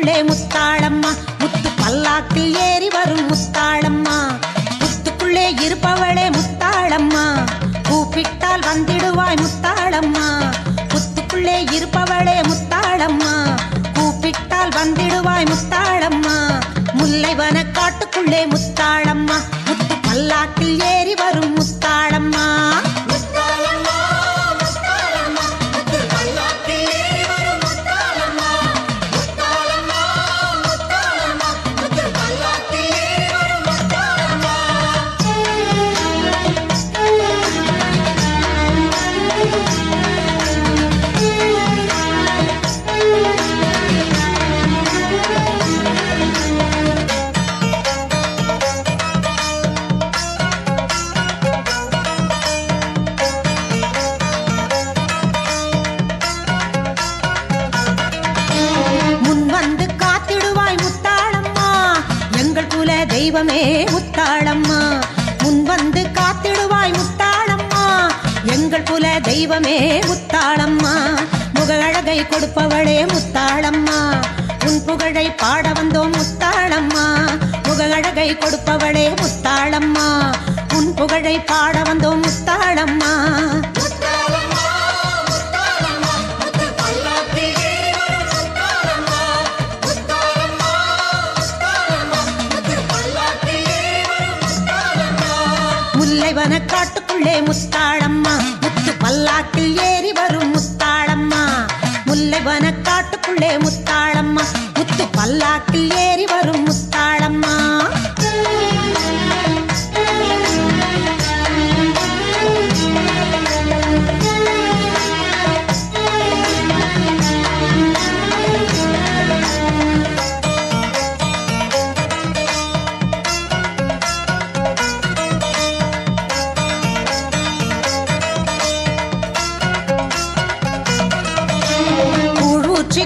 காட்டுக்குள்ளே முத்தாளம்மா முத்து பல்லாக்கில் ஏறி வரும் முத்தாளம்மா முத்துக்குள்ளே இருப்பவளே முத்தாளம்மா கூப்பிட்டால் வந்திடுவாய் முத்தாளம்மா முத்துக்குள்ளே இருப்பவளே முத்தாளம்மா கூப்பிட்டால் வந்திடுவாய் முத்தாளம்மா முல்லைவன காட்டுக்குள்ளே முத்தாளம்மா முத்து பல்லாக்கில் ஏறி வரும் முத்தாளம்மா தெய்வமே முத்தாளம்மா முன் வந்து காத்திடுவாய் முத்தாளம்மா எங்கள் குல தெய்வமே முத்தாளம்மா முகழகை கொடுப்பவளே முத்தாளம்மா உன் புகழை பாட வந்தோம் முத்தாளம்மா முகழகை கொடுப்பவளே முத்தாளம்மா உன் புகழை பாட வந்தோம் முத்தாளம்மா முல்லைவன காட்டுக்குள்ளே முத்தாளம்மா முத்து பல்லாக்கில் ஏறி வரும் முத்தாளம்மா முல்லைவன காட்டுக்குள்ளே முத்தாளம்மா முத்து பல்லாக்கில் ஏறி வரும் முத்தாளம்மா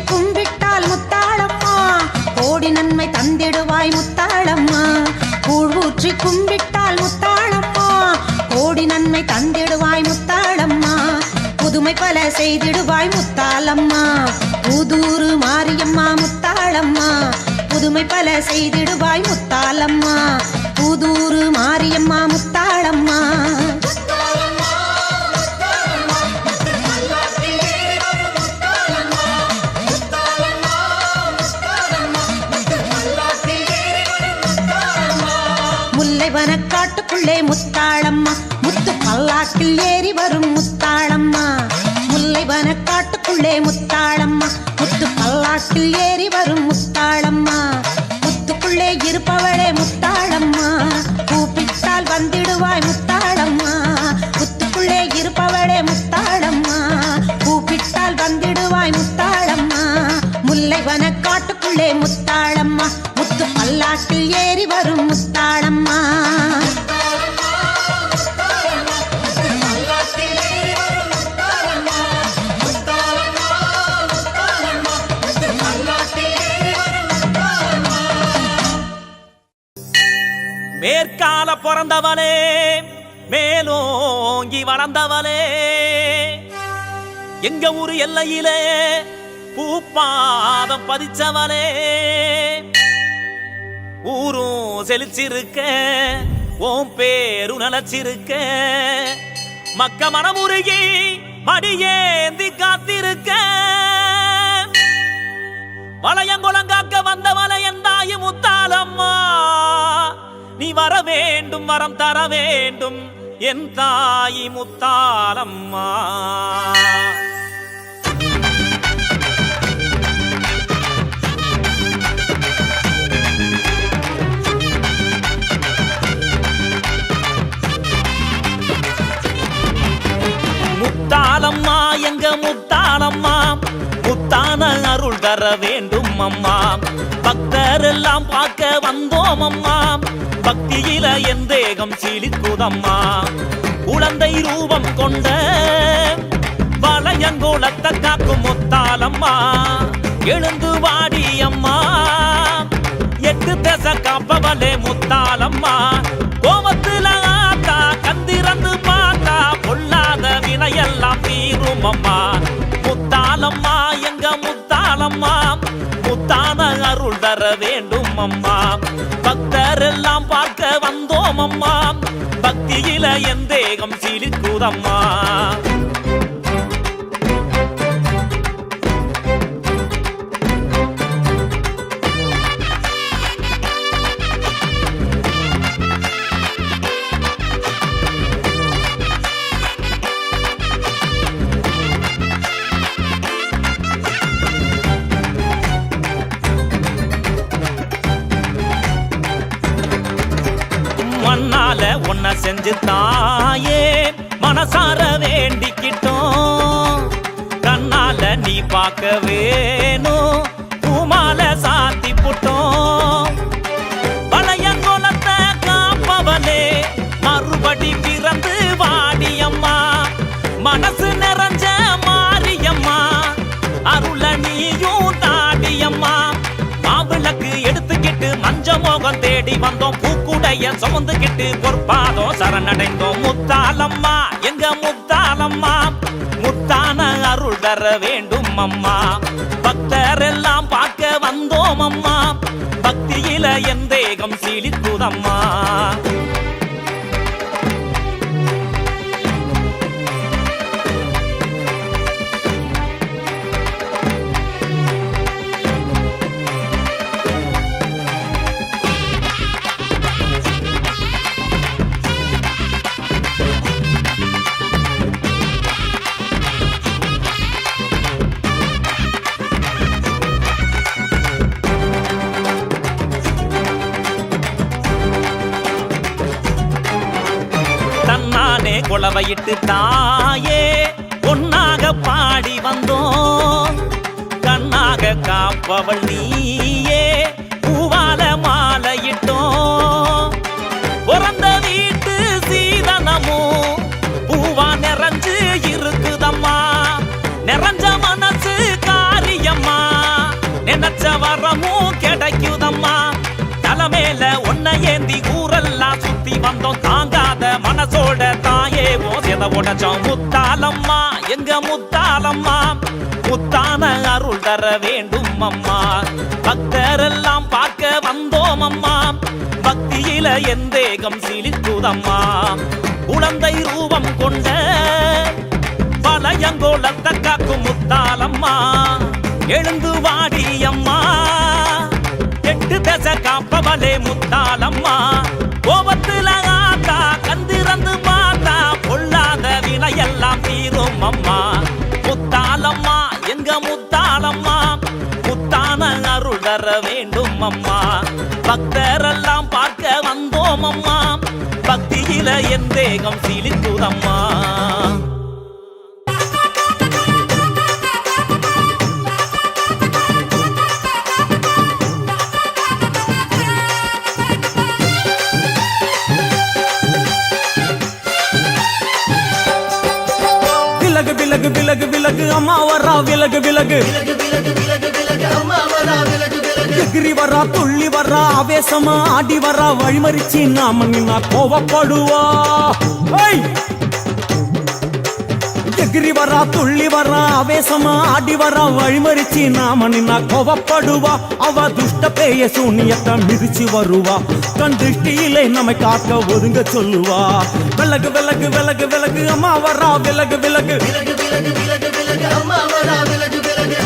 கும்பிட்டால் முத்தாளம்மா கோடி நன்மை தந்திடுவாய் முத்தாளம்மா கூழ் ஊற்றி கும்பிட்டால் முத்தாளம்மா கோடி நன்மை தந்திடுவாய் முத்தாளம்மா புதுமை பல செய்திடுவாய் முத்தாளம்மா புதூரு மாரியம்மா முத்தாளம்மா புதுமை பல செய்திடுவாய் முத்தாளம்மா புதூரு மாரியம்மா முத்தாளம்மா முல்லைவன காட்டுக்குள்ளே முத்தாளம்மா முத்து பல்லாக்கில் ஏறி வரும் முத்தாளம்மா முல்லைவன காட்டுக்குள்ளே முத்தாளம்மா முத்து பல்லாக்கில் ஏறி வரும் முத்தாளம்மா முத்துக்குள்ளே இருப்பவளே முத்தாளம்மா கூப்பிட்டால் வந்திடுவாய் முத்தாளம்மா முத்துக்குள்ளே இருப்பவளே முத்தாளம்மா கூப்பிட்டால் வந்திடுவாய் முத்தாளம்மா முல்லைவன காட்டுக்குள்ளே முத்தாளம்மா முத்து பல்லாக்கில் ஏறி வரும் முத்தாளம்மா மேற்கால பிறந்தவனே மேலோங்கி வளர்ந்தவனே எங்க ஊரு எல்லையிலே பூப்பாதம் பதிச்சவனே ஊரும் செழிச்சிருக்க ஓம் பேரு நலச்சிருக்க மக்க மனமுருகி மடியேந்தி காத்திருக்க வளையங்குளங்காக்க வந்த வளையந்தாயு முத்தாளம்மா நீ வர வேண்டும் வரம் தர வேண்டும் என் தாயி முத்தாளம்மா முத்தாளம்மா எங்க முத்தாளம்மா முத்தான அருள் தர வேண்டும் அம்மா பக்தர் எல்லாம் பார்க்க வந்தோம் அம்மா பக்தியில என் தேகம் சீலிக்குதம்மா குழந்தை ரூபம் கொண்ட வளையங்கோலத்தை காக்கும் முத்தாளம்மா எழுந்து வாடி அம்மா எட்டு தேச காப்பவளே முத்தாளம்மா கோபத்துல ஆத்தா கந்திரந்து பார்த்தா பொல்லாத வினையெல்லாம் தீரும் அம்மா முத்தாளம்மா எங்க முத்தாளம்மா முத்தாள முத்தான அருள் தர வேண்டும் அம்மா பக்தர் எல்லாம் பார்க்க வந்தோம் அம்மா பக்தியில என் தேகம் சிலிக்குதம்மா மண்ணால ஒன்ன செஞ்சு தாயே மனசார வேண்டிக்கிட்டோம் கண்ணால நீ பார்க்க வேணும் பூமால சாத்தி புட்டோம் பழையங்கோலத்தை காப்பவளே மறுபடி பிறந்து வாடியம்மா மனசு நிறைஞ்ச மாரியம்மா அருள நீயும் தாடியம்மா மாவிளக்கு எடுத்துக்கிட்டு மஞ்ச மோகம் தேடி வந்தோம் பூக்குடைய சுமந்துக்கிட்டு பொற்பாதம் சரணடைந்தோம் முத்தாலம்மா எங்க முத்தாலம்மா முத்தான அருள் தர வேண்டும் அம்மா பக்தர் எல்லாம் பார்க்க வந்தோம் அம்மா பக்தியில என் தேகம் சீலிக்குதம்மா தன்னானே குளவையிட்டு தாயே பொன்னாக பாடி வந்தோம் கண்ணாக காப்பவள் நீயே பூவால மாலையிட்டோம் பிறந்த வீட்டு சீதனமும் பூவா நிறைஞ்சு இருக்குதம்மா நிறைஞ்ச மனசு காரியம்மா நினைச்ச வரமும் கிடைக்குதம்மா தலைமையில ஒன்ன ஏந்தி ஊரெல்லாம் சுத்தி வந்தோம் தாங்காத மனசோட தாயே ஓசைத உடச்சோம் முத்தாலம்மா எங்க முத்தாலம்மா முத்தான அருள் தர வேண்டும் அம்மா பக்தர் எல்லாம் பார்க்க வந்தோம் அம்மா பக்தியில என் தேகம் சிலிக்குதம்மா குழந்தை ரூபம் கொண்ட பழையங்கோலத்தை காக்கும் முத்தாலம்மா எழுந்து வாடியம்மா எட்டு தசை காப்பவளே முத்தாலம்மா கோபத்துல ஆத்தா கந்திறந்து பார்த்தா பொல்லாத வினையெல்லாம் தீரும் அம்மா முத்தாலம்மா எங்க முத்தாலம்மா முத்தான அருள் தர வேண்டும் அம்மா பக்தரெல்லாம் பார்க்க வந்தோம் அம்மா பக்தியில என் தேகம் சிலிக்குதம்மா விலகு விலகு விலகு அம்மா வரா விலகு விலகு எகிரி வரா துள்ளி வரா ஆவேசமா ஆடி வரா வழிமறிச்சு நாம நின்னா கோவப்படுவா எகிரி வரா துள்ளி வரா ஆவேசமா ஆடி வரா வழிமறிச்சு நாம நின்னா கோவப்படுவா அவ துஷ்ட பேய சூனியத்தை மிதிச்சு வருவா கண் திருஷ்டியிலே நம்மை காக்க ஒதுங்க சொல்லுவா விலகு விலகு விலகு விலகு அம்மா வரா விலகு விலகு அம்மா வரா விலகு விலகு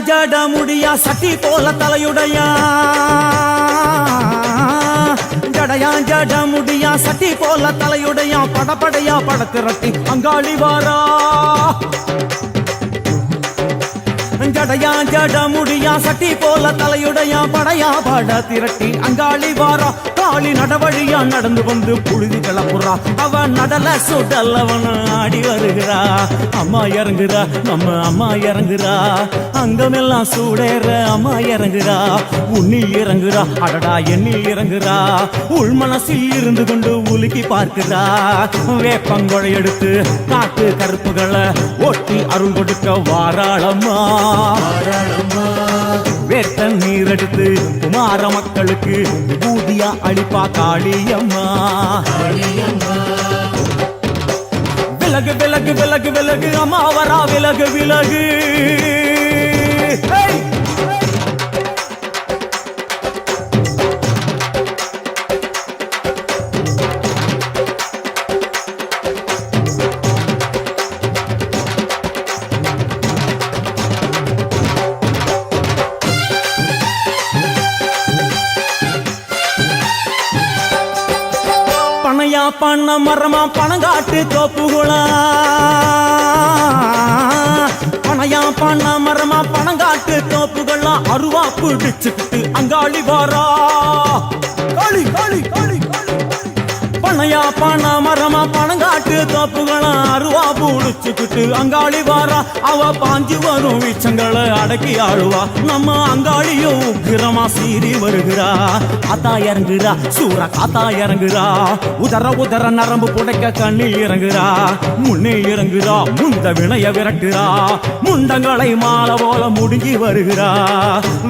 ஜட முடியா சட்டி போல தலையுடையா ஜடையா ஜட முடியா சட்டி போல தலையுடையா படப்படையா படத்திரட்டி அங்காளி வாரா ஜடையா ஜட முடியா சட்டி போல தலையுடையா படையா பாட திரட்டி அங்காளி வாரா காளி நடவழியா நடந்து வந்து புழுதி கிளப்புறா அவ நடல சுடல்லவன ஆடி வருகிறா அம்மா இறங்குறா நம்ம அம்மா இறங்குறா அங்கமெல்லாம் சூடேற அம்மா இறங்குறா உன்னில் இறங்குறா அடடா எண்ணில் இறங்குறா உள் மனசில் இருந்து கொண்டு உலுக்கி பார்க்கிறா வேப்பங்கொழை எடுத்து காட்டு கருப்புகளை ஒட்டி அருள் கொடுக்க வாராளம்மா வேட்ட நீர் எடுத்து குமார மக்களுக்கு விபூதியா அளிப்பா காளியம்மா விலகு விலகு விலகு விலகு அம்மா வரா விலகு விலகு பனையா பண்ண மரமா பணங்காட்டு தோப்புகுளா பனையா பண்ண மரமா பணங்காட்டு தோப்புகளா அருவா பிடிச்சுக்கிட்டு அங்காளி வாரா காளி காளி காளி பனையா பண்ண மரமா பணங்காட்டு தோப்புகளா அருவா பிடிச்சுக்கிட்டு அங்காளி வாரா அவ பாஞ்சு வரும் வீச்சங்களை அடக்கி ஆளுவா நம்ம அங்காளியும் உக்கிரமா சீறி வருகிறா காத்தா இறங்குறா சூற காத்தா இறங்குறா உதர உதர நரம்பு புடைக்க கண்ணில் இறங்குறா முன்னே இறங்குறா முந்த வினைய விரட்டுறா முண்டங்களை மாலை போல முடுங்கி வருகிறா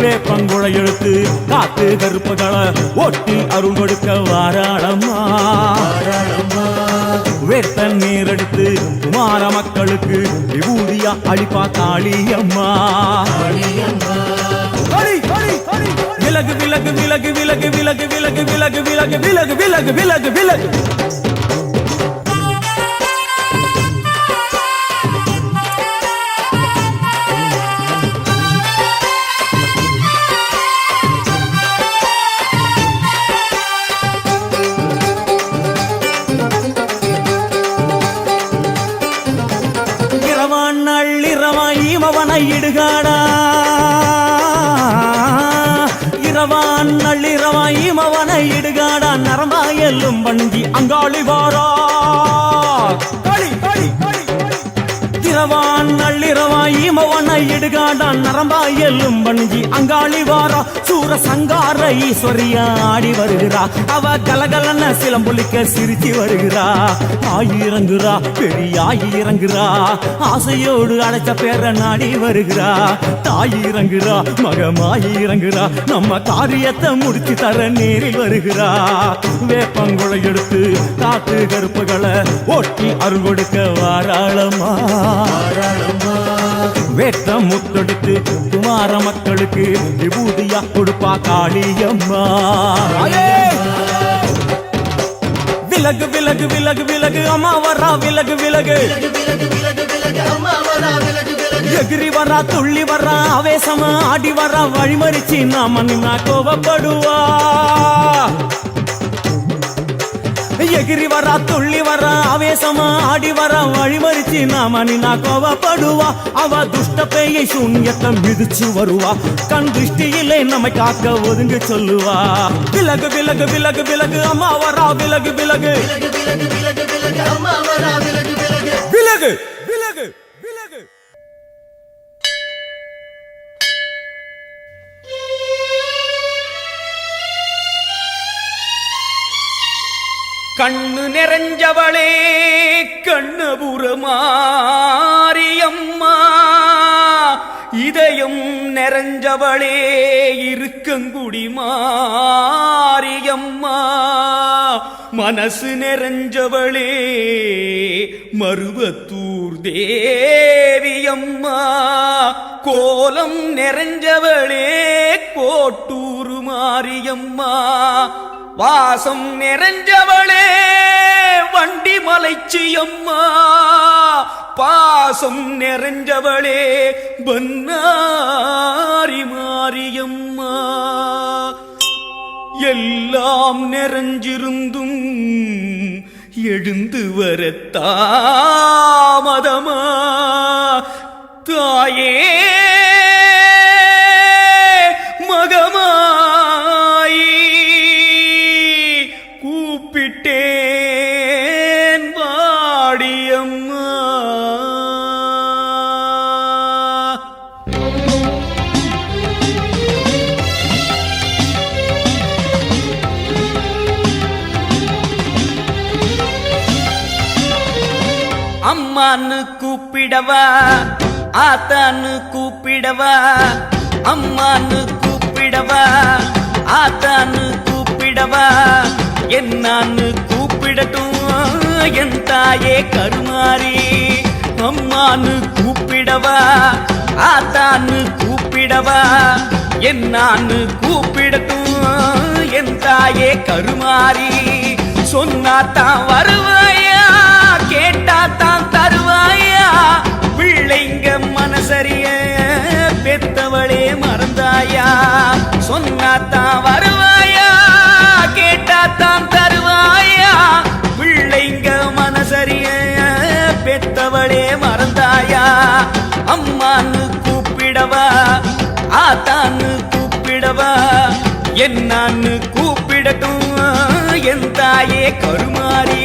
வேப்பங்குழை எழுத்து காத்து கருப்புகளை ஒட்டி அருள் கொடுக்க வாராளம்மா வேட்ட நீர் எடுத்து குமார மக்களுக்கு விபூதியா அளிப்பா காளியம்மா விலகு விலகு விலகு விலகு விலகு விலகு விலகு விலகு விலகு விலகு விலகு விலகு இமவனை இடுகாடா இரவான் நள்ளிரவா இமவனை இடுகாடா நரம்பா எல்லும் வண்டி அங்காளி வாரா களி களி களி இரவான் நள்ளிரவா இமவனை இடுகாடா நரம்பா எல்லும் வண்டி அங்காளி வாரா சூர சங்கார ஈஸ்வரியா ஆடி வருகிறா அவ கலகலன சிலம்புலிக்க சிரிச்சு வருகிறா ஆயிரங்குறா பெரியாயி இறங்குறா ஆசையோடு அடைச்ச பேர நாடி வருகிறா தாயிரங்குறா மகமாயி இறங்குறா நம்ம காரியத்தை முடிச்சு தர நேரில் வருகிறா வேப்பங்குழை எடுத்து காட்டு கருப்புகளை ஒட்டி அருள் கொடுக்க வாராளம்மா வேட்ட முத்தெடுத்து குமார மக்களுக்கு விபூதியா கொடுப்பா காளியம்மா விலகு விலகு விலகு விலகு அம்மா வரா விலகு விலகு எகிரி வரா துள்ளி வரா ஆவேசமா ஆடி வரா வழிமறிச்சு நாம நின்னா கோவப்படுவா எகிரி வரா துள்ளி வரா ஆவேசமா ஆடி வரா வழிமறிச்சு நாம நின்னா கோவப்படுவா அவ துஷ்ட பேயை சூன்யத்தை மிதிச்சு வருவா கண் திருஷ்டியிலே நம்மை காக்க ஒதுங்க சொல்லுவா விலகு விலகு விலகு விலகு அம்மா வரா விலகு விலகு விலகு விலகு விலகு கண்ணு நிறைஞ்சவளே கண்ணபுர மாரியம்மா இதயம் நிறைஞ்சவளே இருக்கங்குடி மாரியம்மா மனசு நிறைஞ்சவளே மருவத்தூர் தேவியம்மா கோலம் நிறைஞ்சவளே கோட்டூர் மாரியம்மா வாசம் நிறைஞ்சவளே வண்டி மலைச்சியம்மா பாசம் நிறைஞ்சவளே பன்னாரி மாரியம்மா எல்லாம் நிறைஞ்சிருந்தும் எழுந்து வர தாமதமா தாயே அம்மான்னு கூப்பிடவா ஆத்தான்னு கூப்பிடவா அம்மான்னு கூப்பிடவா ஆத்தான்னு கூப்பிடவா என்னான்னு கூப்பிடட்டும் என் தாயே கருமாரி அம்மான்னு கூப்பிடவா ஆத்தான்னு கூப்பிடவா என்னான்னு கூப்பிடட்டும் என் தாயே கருமாரி சொன்னாத்தான் வருவாயா கேட்டாத்தான் தருவாயா பிள்ளைங்க மனசரிய பெத்தவளே மறந்தாயா சொன்னாத்தான் வருவாயா கேட்டாத்தான் தருவாயா பிள்ளைங்க மனசரிய பெத்தவளே மறந்தாயா அம்மான்னு கூப்பிடவா ஆத்தான்னு கூப்பிடவா என்னான்னு கூப்பிடட்டும் என் தாயே கருமாரி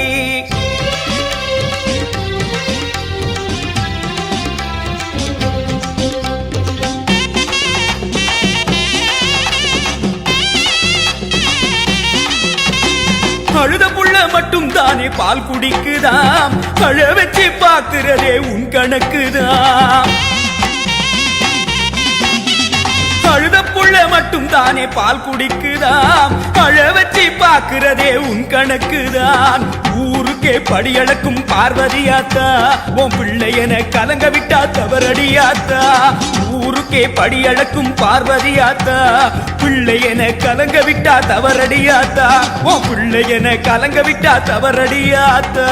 அழுத புள்ள மட்டும் தானே பால் குடிக்குதாம் அழ வச்சு பாக்குறதே உன் கணக்குதான் அழுத புள்ள மட்டும் தானே பால் குடிக்குதாம் அழ வச்சு பாக்குறதே உன் கணக்குதான் ஊருக்கே படியளக்கும் பார்வதியாத்தா உன் பிள்ளையன கலங்க விட்டா தவறடியாத்தா ஊருக்கே படியளக்கும் பார்வதியாத்தா பிள்ளையன கலங்க விட்டா தவறடியாத்தா உன் பிள்ளையன கலங்க விட்டா தவறடியாத்தா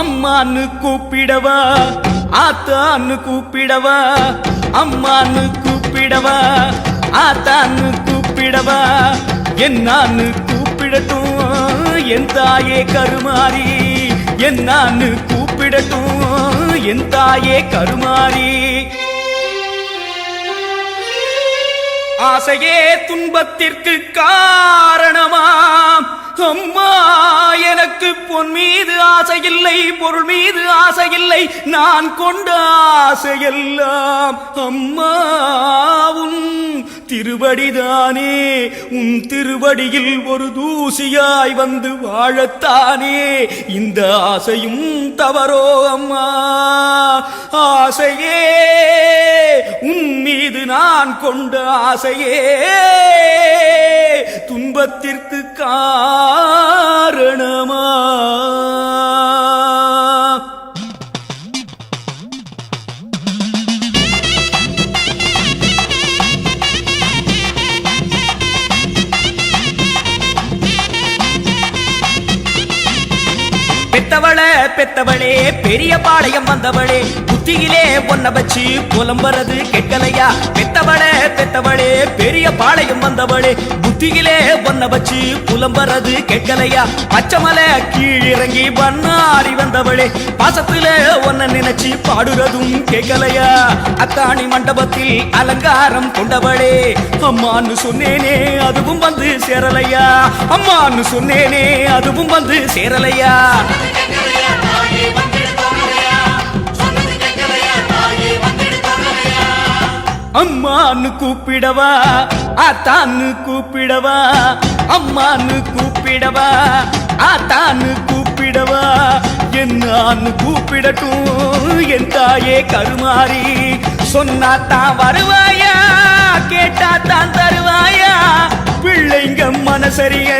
அம்மான்னு கூப்பிடவா ஆத்தான்னு கூப்பிடவா அம்மான்னு கூப்பிடவா ஆத்தான்னு கூப்பிடவா என்னான்னு கூப்பிடட்டும் என் தாயே கருமாரி என்னான்னு கூப்பிடட்டும் என் தாயே கருமாரி ஆசையே துன்பத்திற்கு காரணமாம் அம்மா எனக்கு பொன் மீது ஆசையில்லை பொருள் மீது ஆசையில்லை நான் கொண்ட ஆசையெல்லாம் அம்மா உன் திருவடிதானே உன் திருவடியில் ஒரு தூசியாய் வந்து வாழத்தானே இந்த ஆசையும் தவறோ அம்மா ஆசையே உன் மீது நான் கொண்ட ஆசையே துன்பத்திற்கு காரணமா பெத்தவளே பெரிய பாளையம் வந்தவளே புத்தியிலே பொன்ன வச்சு புலம்புறது கெட்டலையா பெத்தவளே பெரிய பாளையம் வந்தவளே புத்தியிலே பொன்ன வச்சு புலம்புறது கெட்டலையா பச்சைமலை கீழிறங்கி பண்ணாரி வந்தவளே பாசத்துல ஒன்ன நினைச்சு பாடுறதும் கேட்கலையா அத்தாணி மண்டபத்தில் அலங்காரம் கொண்டவளே அம்மான்னு சொன்னேனே அதுவும் வந்து சேரலையா அம்மான்னு சொன்னேனே அதுவும் வந்து சேரலையா அம்மான்னு கூப்பிடவா ஆத்தான்னு கூப்பிடவா அம்மான்னு கூப்பிடவா ஆத்தான்னு கூப்பிடவா என்னான்னு கூப்பிடட்டும் என் தாயே கருமாரி சொன்னாத்தான் வருவாயா கேட்டாத்தான் தருவாயா பிள்ளைங்க மனசரிய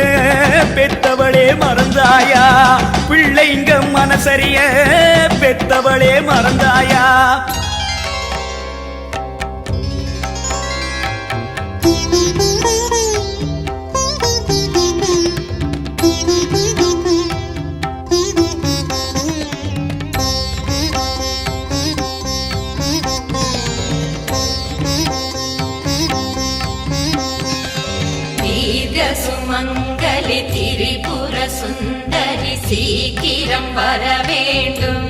பெத்தவளே மறந்தாயா பிள்ளைங்க மனசரிய பெத்தவளே மறந்தாயா சுமங்கலி திரிபுர சுந்தரி சீக்கிரம் வர வேண்டும்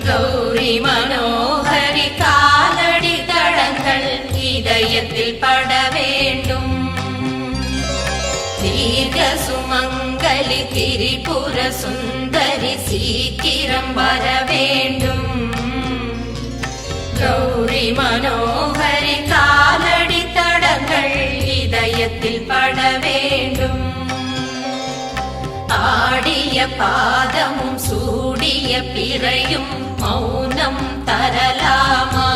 கௌரி மனோகரி காலடி தடங்கள் இதயத்தில் பட வேண்டும் தீர்க்க சுமங்க சுமங்கலி திரிபுர சுந்தரி சீக்கிரம் வர வேண்டும். கௌரி மனோகரி காலடி தடங்கள் இதயத்தில் பட வேண்டும். ஆடிய பாதமும் சூடிய பிறையும் மௌனம் தரலாமா?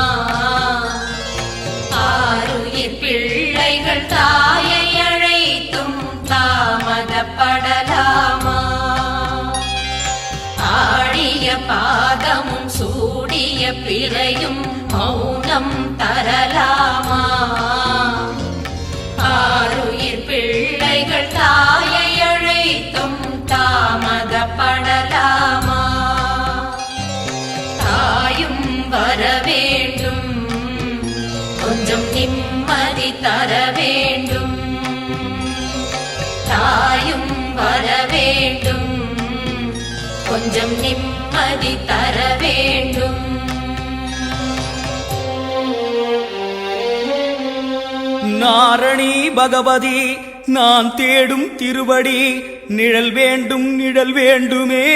ஆருயிர் பிள்ளைகள் தாயை அழைத்தும் தாமதப்படலாமா? ஆடிய பாதமும் சூடிய பிறையும் மௌனம் தரலாமா? ஆருயிர் பிள்ளைகள் தாயை அழைத்தும் தாமதப்படலாமா? தாயும் வர வேண்டும், கொஞ்சம் நிம்மதி தர வேண்டும். தாயும் வர வேண்டும், கொஞ்சம் நிம்மதி தர வேண்டும். நாரணி பகவதி நான் தேடும் திருவடி நிழல் வேண்டும் நிழல் வேண்டுமே.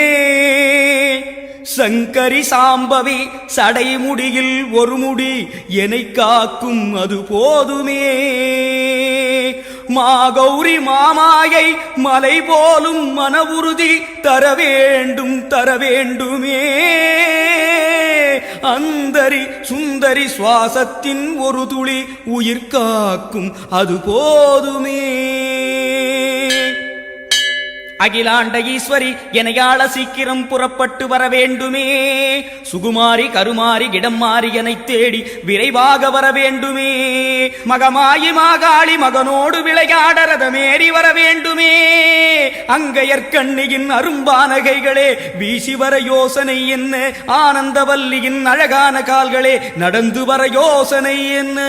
சங்கரி சாம்பவி சடைமுடியில் ஒரு முடி என்னை காக்கும் அது போதுமே. மாகௌரி மாமாயை மலை போலும் மன உறுதி தர வேண்டும் தர வேண்டுமே. அந்தரி சுந்தரி சுவாசத்தின் ஒரு துளி உயிர் காக்கும் அது போதுமே. அகிலாண்ட ஈஸ்வரி எனையாள சீக்கிரம் புறப்பட்டு வர வேண்டுமே. சுகுமாரி கருமாரி இடம் மாறி என்னை தேடி விரைவாக வர வேண்டுமே. மகமாயி மாகாளி மகனோடு விளையாட ரதமேறி வர வேண்டுமே. அங்கையற்கண்ணியின் அரும்பானகைகளே வீசி வர யோசனை என்ன? ஆனந்தவல்லியின் அழகான கால்களே நடந்து வர யோசனை என்ன?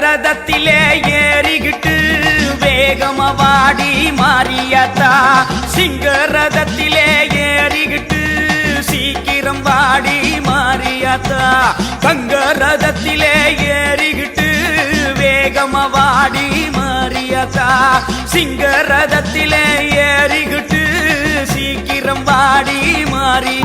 ரதத்திலே ஏறிக்கிட்டு வேகமவாடி மாறியாத்தா. சிங்க ரதத்திலே ஏறிக்கிட்டு சீக்கிரம் வாடி மாறியாத்தா. தங்க ரதத்திலே ஏறிக்கிட்டு வேகமவாடி மாறியாத்தா. சிங்க ரதத்திலே ஏறிக்கிட்டு சீக்கிரம் வாடி மாறி.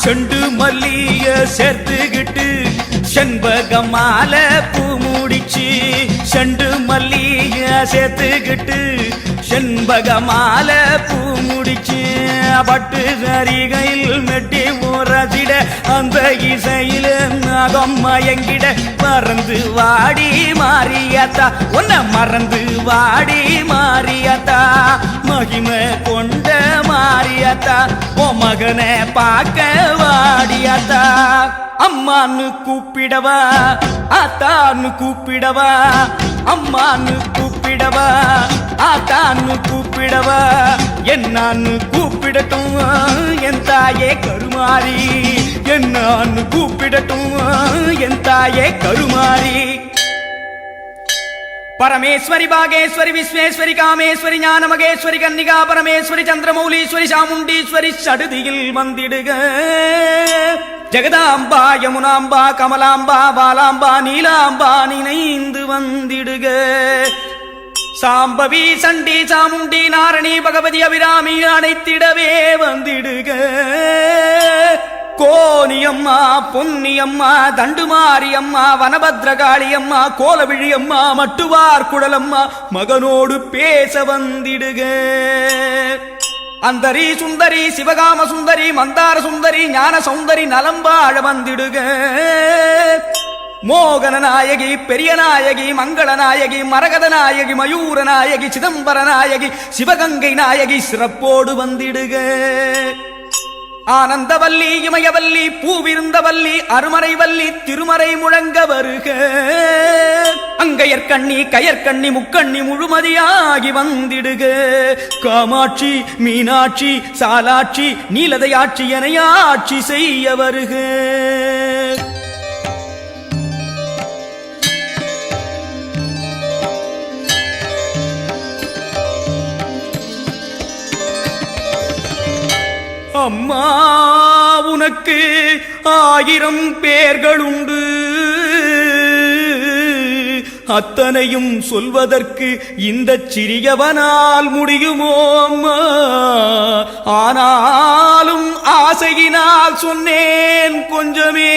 செண்டு மல்லிய சேர்த்துக்கிட்டு செண்பகமால பூ முடிச்சு. செண்டு மல்லிய சேர்த்துக்கிட்டு செண்பக மாலை பூ முடிச்சு பட்டு சரிகையில் மெட்டி உரசிட அந்த இசையில நகம் மயங்கிட மறந்து வாடி மாறியாத்தா உன்னை மறந்து வாடி மாறியாத்தா மகிமை கொண்ட மாறியாத்தா ஓ மகனை பார்க்க வாடியாத்தா அம்மான்னு கூப்பிடவா ஆத்தான்னு கூப்பிடவா அம்மான்னு கூப்பிடவா ஆத்தான்னு கூப்பிடவா என்னான்னு கூப்பிடட்டும் என் தாயே கருமாரி என்னான்னு கூப்பிடட்டும் என் தாயே கருமாரி பரமேஸ்வரி பாகேஸ்வரி விஸ்வேஸ்வரி காமேஸ்வரி ஞான மகேஸ்வரி கன்னிகா பரமேஸ்வரி சந்திரமௌலீஸ்வரி சாமுண்டீஸ்வரி சடுதியில் வந்திடுக ஜெகதாம்பா யமுனாம்பா கமலாம்பா பாலாம்பா நீலாம்பா நினைந்து வந்திடுக சாம்பவி சண்டி சாமுண்டி நாரணி பகவதி அபிராமி அனைத்திடவே வந்திடுக கோனியம்மா பொன்னியம்மா தண்டுமாரியம்மா வனபத்ரகாளியம்மா கோலவிழியம்மா மட்டுவார் குடலம்மா மகனோடு பேச வந்திடுக அந்தரி சுந்தரி சிவகாம சுந்தரி மந்தார சுந்தரி ஞான சௌந்தரி நலம்பாழ வந்திடுக மோகன நாயகி பெரிய நாயகி மங்கள நாயகி மரகத நாயகி மயூர நாயகி சிதம்பர நாயகி சிவகங்கை நாயகி சிறப்போடு வந்திடுக ஆனந்தவல்லி இமயவல்லி பூவிருந்தவல்லி அருமறைவல்லி திருமறை முழங்க வருக அங்கையற்கண்ணி கயற்கண்ணி முக்கண்ணி முழுமதியாகி வந்திடுக காமாட்சி மீனாட்சி சாலாட்சி நீலதையாட்சி என ஆட்சி செய்ய வருக அம்மா உனக்கு 1000 பேர்களுண்டு அத்தனையும் சொல்வதற்கு இந்த சிறியவனால் முடியுமோ அம்மா ஆனாலும் ஆசையினால் சொன்னேன் கொஞ்சமே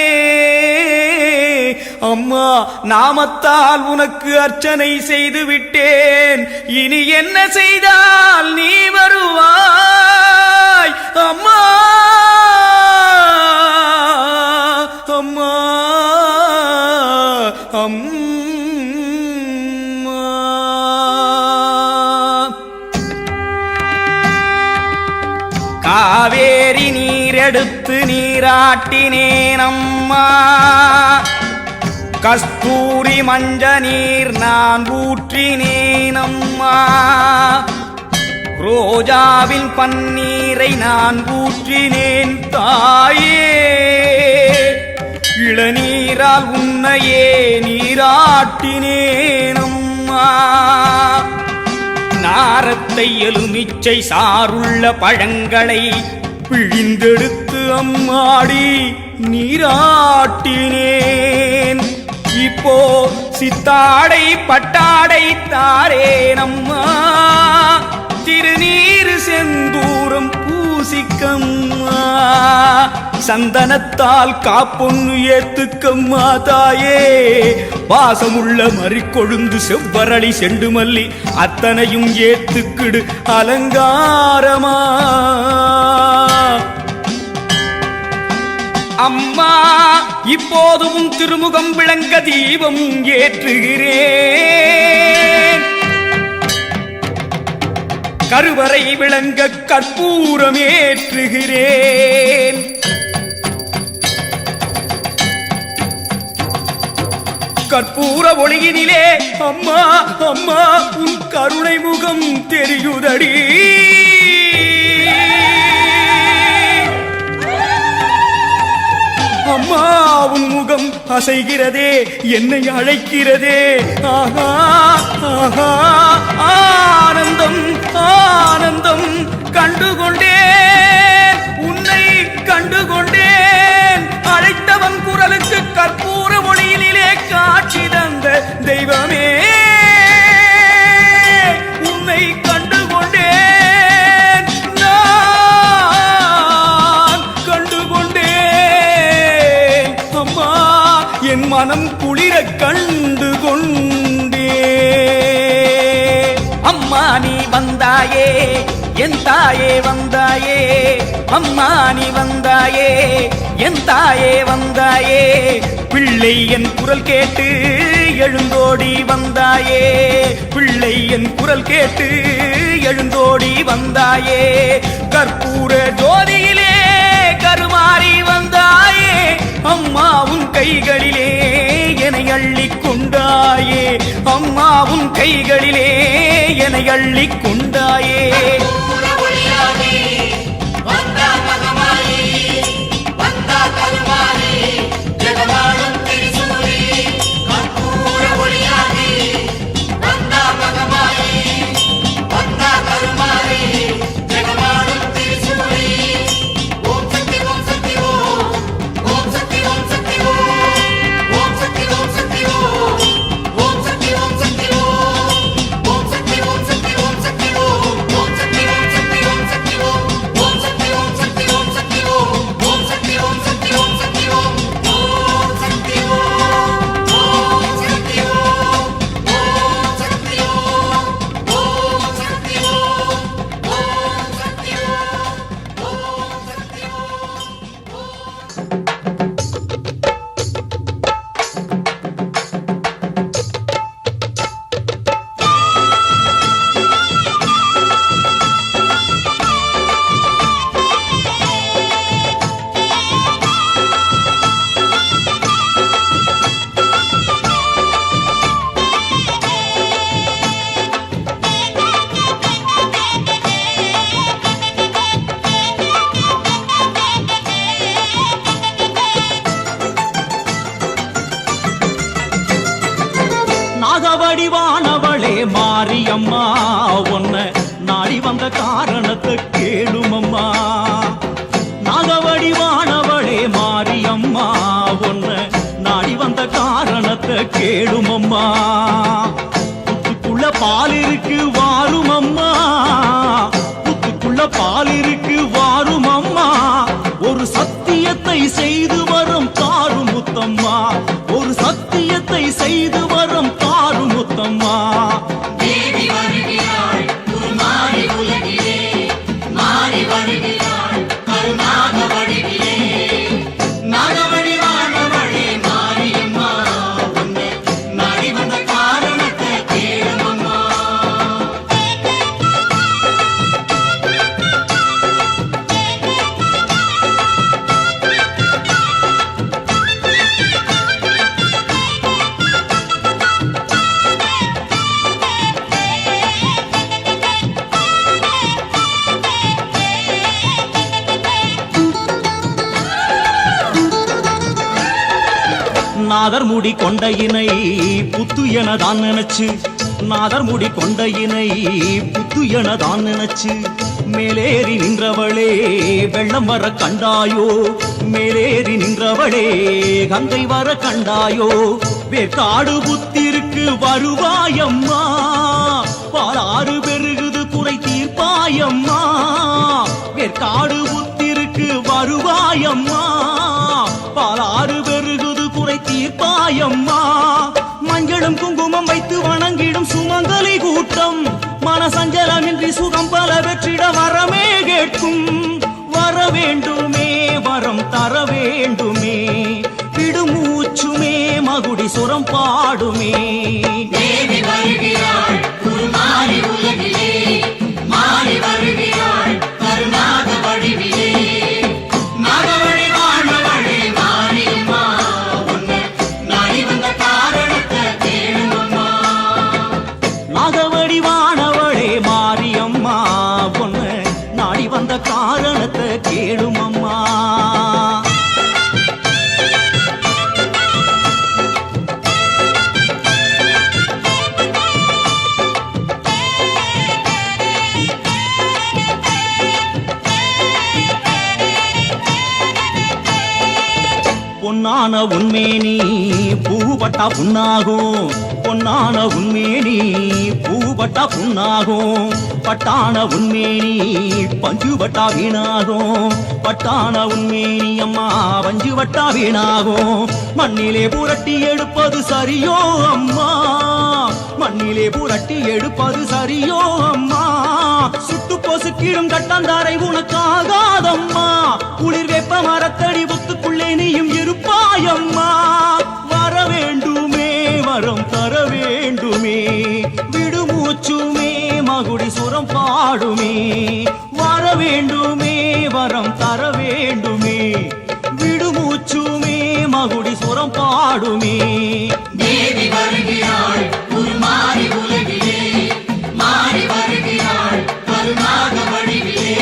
அம்மா நாமத்தால் உனக்கு அர்ச்சனை செய்து விட்டேன் இனி என்ன செய்தால் நீ வருவாய் அம்மா அம்மா அம்மா காவேரி நீரெடுத்து நீராட்டினேன் அம்மா கஸ்தூரி மஞ்ச நீர் நான் ஊற்றினேன் அம்மா ரோஜாவின் பன்னீரை நான் ஊற்றினேன் தாயே இளநீரால் உன்னையே நீராட்டினேன் அம்மா நாரத்தை எலுமிச்சை சாருள்ள பழங்களை பிழிந்தெடுத்து அம்மாடி நீராட்டினேன் இப்போ சித்தாடை பட்டாடை தாரேனம்மா திருநீர் செந்தூரம் பூசிக்கம்மா சந்தனத்தால் காப்பொன்னு ஏத்துக்கம்மா தாயே வாசமுள்ள மறிக்கொழுந்து செவ்வரளி செண்டுமல்லி அத்தனையும் ஏத்துக்கிடு அலங்காரமா அம்மா இப்போதும் திருமுகம் விளங்க தீபம் ஏற்றுகிறேன் கருவறை விளங்க கற்பூரம் ஏற்றுகிறேன் கற்பூர ஒளியினிலே அம்மா அம்மா உன் கருணை முகம் தெரியுதடி அம்மா உன் முகம் அசைகிறதே என்னை அழைக்கிறதே ஆஹா ஆஹா ஆனந்தம் ஆனந்தம் கண்டுகொண்டேன் உன்னை கண்டுகொண்டேன் அழைத்தவன் குரலுக்கு கற்பூர ஒளியினிலே காட்சி தந்த தெய்வமே உன்னை கண்டுகொண்டேன் நான் கண்டுகொண்டேன் அம்மா என் மனம் குளிர கண்டு கொண்டே அம்மா நீ வந்தாயே என் தாயே வந்தாயே அம்மா நீ வந்தாயே என் தாயே வந்தாயே பிள்ளை என் குரல் கேட்டு எழுந்தோடி வந்தாயே பிள்ளை என் குரல் கேட்டு எழுந்தோடி வந்தாயே கற்பூர ஜோதியிலே கருமாறி வந்தாயே அம்மா உன் கைகளிலே என்னை அள்ளிக் கொண்டாயே அம்மா உன் கைகளிலே என்னை அள்ளிக் கொண்டாயே நாகவடிவானவளே மாரியம்மா உன்னை நாடி வந்த காரணத்தை கேளுமம்மா நாகவடிவானவளே மாரியம்மா உன்னை நாடி வந்த காரணத்தை கேளுமம்மா புத்துக்குள்ள பால் இருக்கு வாருமம்மா புத்துக்குள்ள பால் இருக்கு வாருமம்மா ஒரு சத்தியத்தை செய்து வரும் தாரும் முத்தம்மா ஒரு சத்தியத்தை செய்து வரும் தாரும் முத்தம்மா தேவி வருகிறாள் உருமாறி உலகிலே மாறி வருகிறாள் கருணாக வடிவிலே நாகவடிவானவளே மாரியம்மா உன்னை நாடி வந்த காரணத்தை கேளுமம்மா நாதர் முடி கொண்ட இணை புத்து எனதான் நினைச்சு நாதர் முடி கொண்ட இணை புத்து எனதான் நினைச்சு மேலேறி நின்றவளே வெள்ளம் வர கண்டாயோ மேலேறி நின்றவளே கங்கை வர கண்டாயோ வேற்காடு புத்திருக்கு வருவாயம்மா பாலாறு பெருகுது குறை தீர்ப்பாயம்மா வேற்காடு புத்திருக்கு வருவாயம்மா பாலாறு பெருகுது குறை தீர்ப்பாயம்மா மஞ்சளும் குங்குமம் வைத்து வணங்கிடும் சுமங்கலி கூட்டம் மனசஞ்சலமின்றி சுகம் பல வெற்றிட வரமே கேட்கும் வர வேண்டுமே வரம் தர வேண்டுமே விடுமூச்சுமே மகுடி சுரம் பாடுமே தேவி வருகிறாள் உருமாறி உலகிலே மாறி வருகிறாள் கருணாக வடிவிலே நாகவடிவானவளே மாரியம்மா உன்னை நாடி வந்த காரணத்தை கேளுமம்மா நாகவடிவானவளே மாரியம்மா உன்னை நாடி வந்த காரணத்தை கேளுமம்மா பொன்னான உன்மேனி பூபட்டா புண்ணாகும் பொன்னான உன்மேனி பூபட்டா புண்ணாகும் பட்டான உன்மேனி பஞ்சுபட்டா வீணாகும் பட்டான உன்மேனி அம்மா பஞ்சுபட்டா வீணாகும் மண்ணிலே புரட்டி எடுப்பது சரியோ அம்மா மண்ணிலே புரட்டி எடுப்பது சரியோ அம்மா சுட்டு பொசுக்கிடும் கட்டாந்தாரை உனக்காகாதம்மா குளிர் வெப்ப மரத்தடி ஒத்துக்குள்ளே நீயும் இருப்பாயம்மா வர வேண்டுமே வரம் தர வேண்டுமே விடுமூச்சுமே மகுடி சுரம் பாடுமே வர வேண்டுமே வரம் தர வேண்டுமே விடுமூச்சுமே மகுடி சுரம் பாடுமே தேவி வருகிறாள் உருமாறி உலகிலே மாறி வருகிறாள் கருணாக வடிவிலே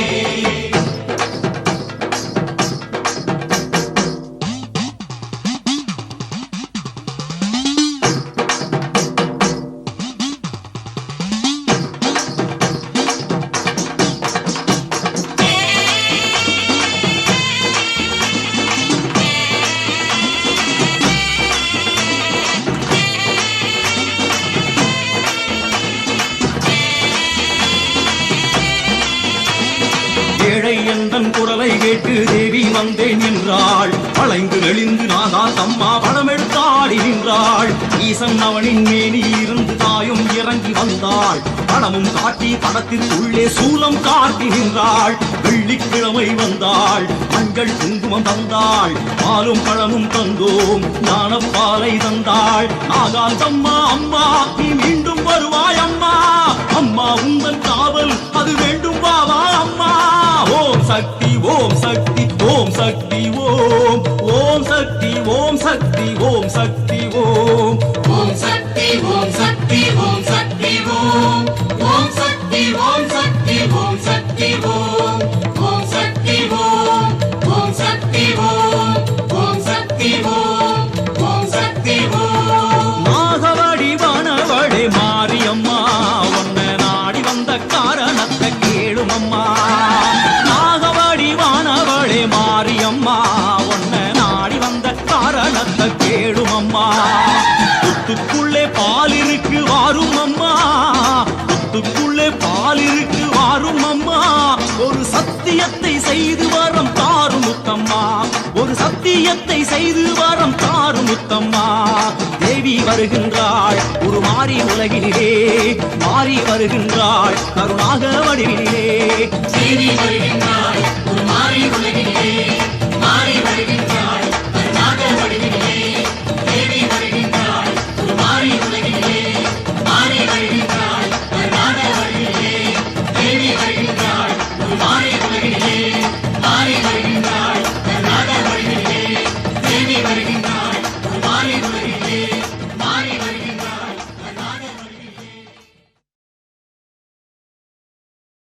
ஏழை எந்தன் குரலை கேட்டு தேவி வந்தே நின்றாள் வளைந்து நெளிந்து நாதா தம்மா படமெடுத்தாடி நின்றாள் ஈசன் அவனின் மேனி இருந்து தாயும் இறங்கி வந்தாள் படமும் காட்டி படத்திற்குள்ளே சூலம் காட்டி நின்றாள் வெள்ளிக்கிழமை வந்தாள் மஞ்சள் குங்குமம் தந்தாள் பாலும் பழமும் தந்தோம் ஞானப்பாலை தந்தாள் நாகாந்தம்மா அம்மா நீ மீண்டும் வருவாய் அம்மா அம்மா உந்தன் காவல் அது வேண்டும் பாவா அம்மா ஓம் சக்தி ஓம் சக்தி ஓம் சக்தி ஓம் ஓம் சக்தி ஓம் சக்தி ஓம் சக்தி ஓம் ஓம் சக்தி ஓம் சக்தி ஓம் சக்தி ஓம் ஓம் சக்தி ஓம் சக்தி ஓம் சக்தி ஓம் ஓம் சக்தி ஓம் ஓம் சக்தி ஓம் ஓம் சக்தி ஓம் ஓம் சக்தி ஓம் நாகவடி வனவழி மாரியம்மா உன்னை நாடி வந்த காரணத்தை கேளுமம்மா நாகவடி வானவழி மாரியம்மா உன்னை நாடி வந்த காரணத்தை கேளுமம்மா புத்துக்குள்ளே பால் இருக்கு வாரும் அம்மா புத்துக்குள்ளே பால் இருக்கு வாரும் அம்மா ஒரு சத்தியத்தை செய்து வரம் தாரும் முத்தம்மா ஒரு சத்தியத்தை செய்து வரம் தாரும் முத்தம்மா தேவி வருகின்றாள் ஒரு மாறி உலகினிலே மாறி வருகின்றாள் கருணாக வடிவினிலே தேவி வருகின்றாள் ஒரு மாறி உலகிலே மாறி வருகின்றாள்